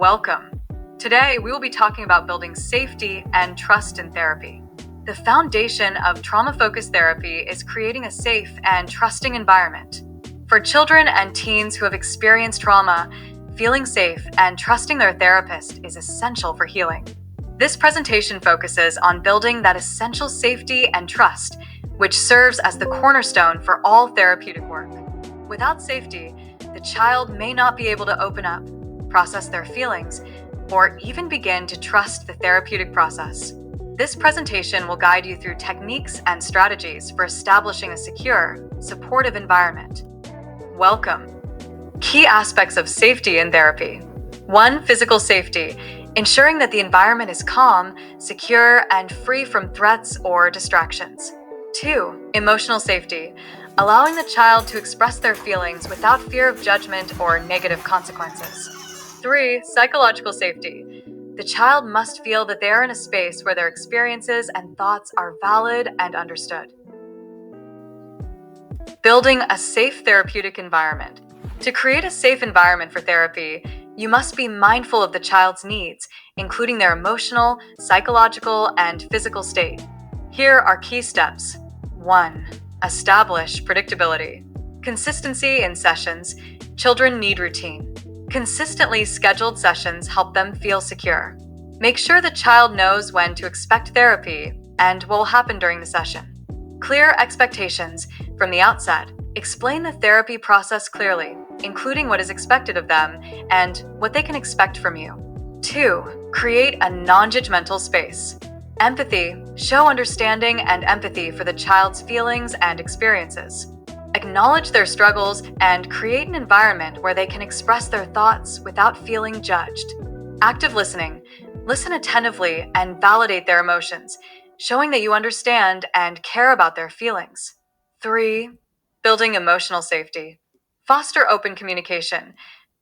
Welcome. Today, we will be talking about building safety and trust in therapy. The foundation of trauma-focused therapy is creating a safe and trusting environment. For children and teens who have experienced trauma, feeling safe and trusting their therapist is essential for healing. This presentation focuses on building that essential safety and trust, which serves as the cornerstone for all therapeutic work. Without safety, the child may not be able to open up, process their feelings, or even begin to trust the therapeutic process. This presentation will guide you through techniques and strategies for establishing a secure, supportive environment. Welcome. Key aspects of safety in therapy. 1. Physical safety, ensuring that the environment is calm, secure, and free from threats or distractions. 2. Emotional safety, allowing the child to express their feelings without fear of judgment or negative consequences. 3. Psychological safety. The child must feel that they are in a space where their experiences and thoughts are valid and understood. Building a safe therapeutic environment. To create a safe environment for therapy, you must be mindful of the child's needs, including their emotional, psychological, and physical state. Here are key steps. 1. Establish predictability. Consistency in sessions. Children need routine. Consistently scheduled sessions help them feel secure. Make sure the child knows when to expect therapy and what will happen during the session. Clear expectations from the outset. Explain the therapy process clearly, including what is expected of them and what they can expect from you. 2. Create a non-judgmental space. Empathy. Show understanding and empathy for the child's feelings and experiences. Acknowledge their struggles and create an environment where they can express their thoughts without feeling judged. Active listening. Listen attentively and validate their emotions, showing that you understand and care about their feelings. 3. Building emotional safety. Foster open communication.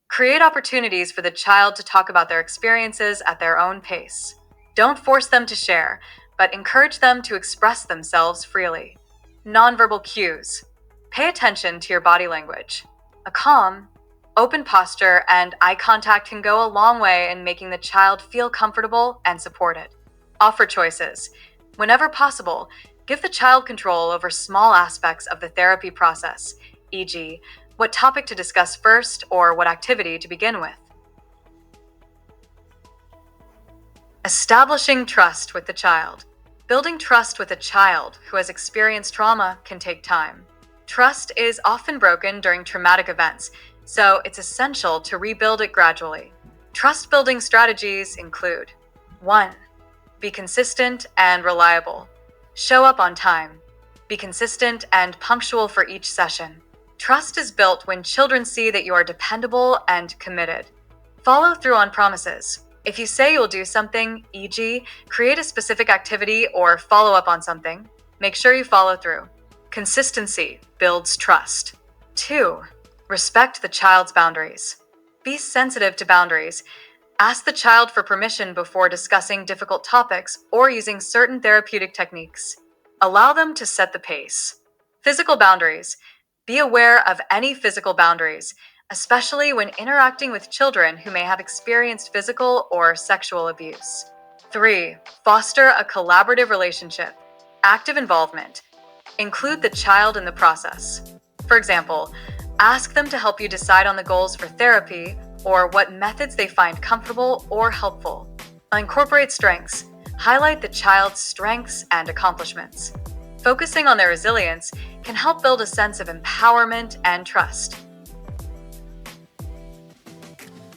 Create opportunities for the child to talk about their experiences at their own pace. Don't force them to share, but encourage them to express themselves freely. Nonverbal cues. Pay attention to your body language. A calm, open posture and eye contact can go a long way in making the child feel comfortable and supported. Offer choices. Whenever possible, give the child control over small aspects of the therapy process, e.g., what topic to discuss first or what activity to begin with. Establishing trust with the child. Building trust with a child who has experienced trauma can take time. Trust is often broken during traumatic events, so it's essential to rebuild it gradually. Trust-building strategies include 1. Be consistent and reliable. Show up on time. Be consistent and punctual for each session. Trust is built when children see that you are dependable and committed. Follow through on promises. If you say you'll do something, e.g., create a specific activity or follow up on something, make sure you follow through. Consistency builds trust. 2. Respect the child's boundaries. Be sensitive to boundaries. Ask the child for permission before discussing difficult topics or using certain therapeutic techniques. Allow them to set the pace. Physical boundaries. Be aware of any physical boundaries, especially when interacting with children who may have experienced physical or sexual abuse. 3. Foster a collaborative relationship. Active involvement. Include the child in the process. For example, ask them to help you decide on the goals for therapy or what methods they find comfortable or helpful. Incorporate strengths. Highlight the child's strengths and accomplishments. Focusing on their resilience can help build a sense of empowerment and trust.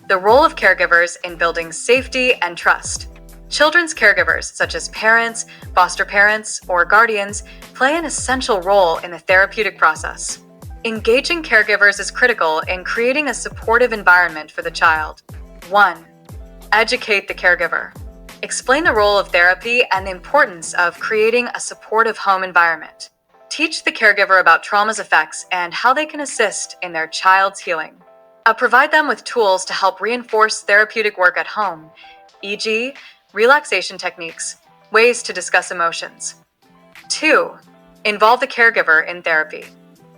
The role of caregivers in building safety and trust. Children's caregivers, such as parents, foster parents, or guardians, play an essential role in the therapeutic process. Engaging caregivers is critical in creating a supportive environment for the child. 1. Educate the caregiver. Explain the role of therapy and the importance of creating a supportive home environment. Teach the caregiver about trauma's effects and how they can assist in their child's healing. Provide them with tools to help reinforce therapeutic work at home, e.g., relaxation techniques, ways to discuss emotions. 2. Involve the caregiver in therapy.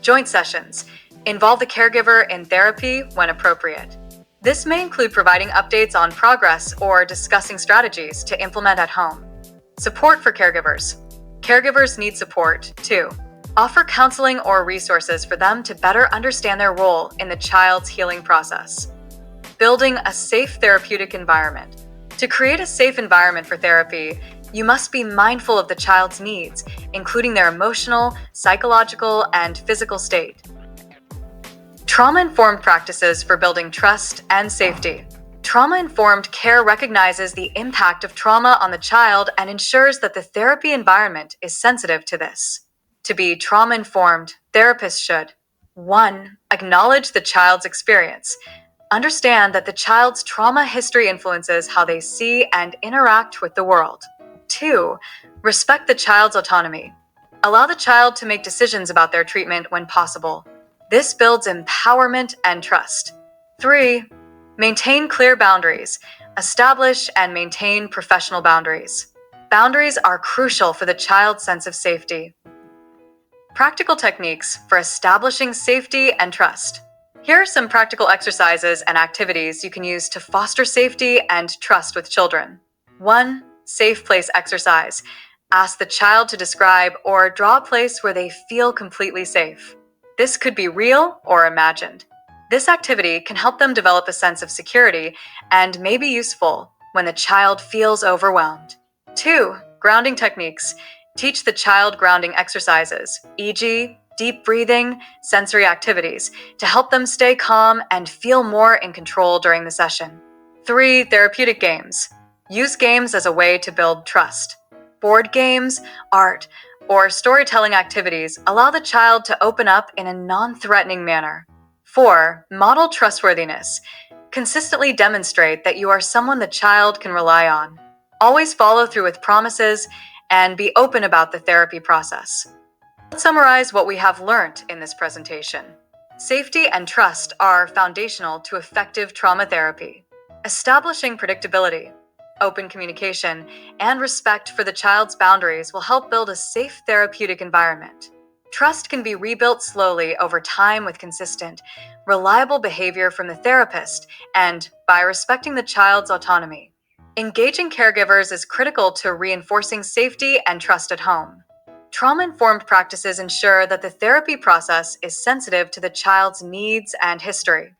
Joint sessions. Involve the caregiver in therapy when appropriate. This may include providing updates on progress or discussing strategies to implement at home. Support for caregivers. Caregivers need support, too. Offer counseling or resources for them to better understand their role in the child's healing process. Building a safe therapeutic environment. To create a safe environment for therapy, you must be mindful of the child's needs, including their emotional, psychological, and physical state. Trauma-informed practices for building trust and safety. Trauma-informed care recognizes the impact of trauma on the child and ensures that the therapy environment is sensitive to this. To be trauma-informed, therapists should 1. Acknowledge the child's experience. Understand that the child's trauma history influences how they see and interact with the world. 2. Respect the child's autonomy. Allow the child to make decisions about their treatment when possible. This builds empowerment and trust. 3. Maintain clear boundaries. Establish and maintain professional boundaries. Boundaries are crucial for the child's sense of safety. Practical techniques for establishing safety and trust. Here are some practical exercises and activities you can use to foster safety and trust with children. 1. Safe place exercise. Ask the child to describe or draw a place where they feel completely safe. This could be real or imagined. This activity can help them develop a sense of security and may be useful when the child feels overwhelmed. 2. Grounding techniques. Teach the child grounding exercises, e.g., deep breathing, sensory activities, to help them stay calm and feel more in control during the session. 3. Therapeutic games. Use games as a way to build trust. Board games, art, or storytelling activities allow the child to open up in a non-threatening manner. 4. Model trustworthiness. Consistently demonstrate that you are someone the child can rely on. Always follow through with promises and be open about the therapy process. Let's summarize what we have learned in this presentation. Safety and trust are foundational to effective trauma therapy. Establishing predictability, open communication, and respect for the child's boundaries will help build a safe therapeutic environment. Trust can be rebuilt slowly over time with consistent, reliable behavior from the therapist and by respecting the child's autonomy. Engaging caregivers is critical to reinforcing safety and trust at home. Trauma-informed practices ensure that the therapy process is sensitive to the child's needs and history.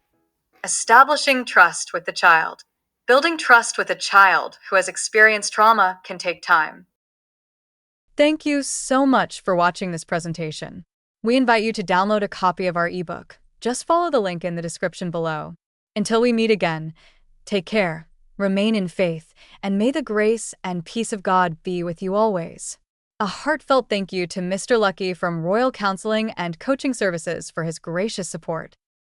Establishing trust with the child. Building trust with a child who has experienced trauma can take time. Thank you so much for watching this presentation. We invite you to download a copy of our ebook. Just follow the link in the description below. Until we meet again, take care, remain in faith, and may the grace and peace of God be with you always. A heartfelt thank you to Mr. Lucky from Royal Counseling and Coaching Services for his gracious support.